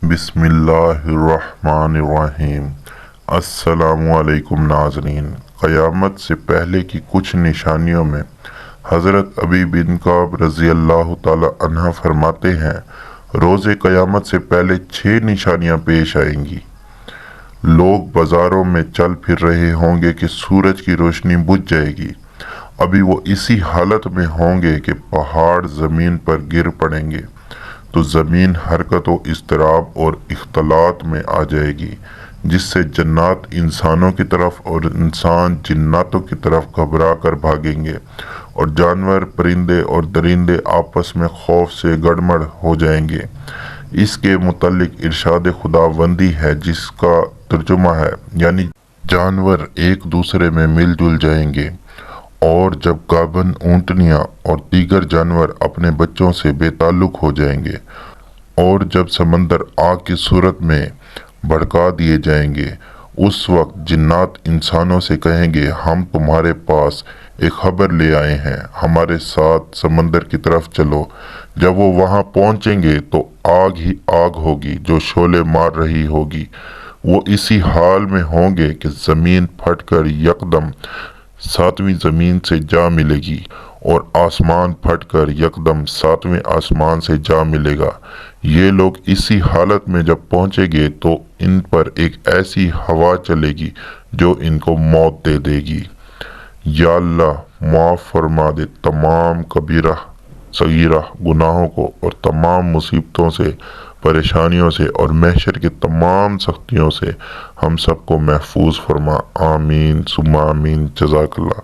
बिस्मिल्लाहिर्रहमानिर्रहीम। अस्सलामुअलैकुम नाज़रीन। क़यामत से पहले की कुछ निशानियों में हज़रत अबी बिन काब रज़ी अल्लाह ताला अन्हा फरमाते हैं, रोज़े क़यामत से पहले 6 निशानियां पेश आएंगी। लोग बाज़ारों में चल फिर रहे होंगे कि सूरज की रोशनी बुझ जाएगी। अभी वो इसी हालत में होंगे कि पहाड़ ज़मीन पर गिर पड़ेंगे तो ज़मीन हरकत व इज़्तिराब और इख्तलात में आ जाएगी, जिससे जन्नात इंसानों की तरफ और इंसान जिन्नातों की तरफ घबरा कर भागेंगे और जानवर परिंदे और दरिंदे आपस में खौफ से गड़मड़ हो जाएंगे। इसके मुतल्लिक इरशाद खुदावंदी है, जिसका तर्जुमा है यानी जानवर एक दूसरे में मिलजुल जाएंगे और जब गाभन ऊँटनियाँ और दीगर जानवर अपने बच्चों से बेताल्लुक हो जाएंगे और जब समंदर आग की सूरत में भड़का दिए जाएंगे, उस वक्त जिन्नात इंसानों से कहेंगे, हम तुम्हारे पास एक खबर ले आए हैं, हमारे साथ समंदर की तरफ चलो। जब वो वहाँ पहुँचेंगे तो आग ही आग होगी जो शोले मार रही होगी। वो इसी हाल में होंगे कि ज़मीन फटकर यकदम सातवीं ज़मीन से जा मिलेगी और आसमान फटकर यकदम सातवें आसमान से जा मिलेगा। ये लोग इसी हालत में जब पहुँचेंगे तो इन पर एक ऐसी हवा चलेगी जो इनको मौत दे देगी। या अल्लाह माफ़ फरमा दे तमाम कबीरा सगीरा गुनाहों को और तमाम मुसीबतों से, परेशानियों से और महशर की तमाम सख्तियों से हम सबको महफूज फरमा। आमीन सुम्मा आमीन। जज़ाकल्लाह।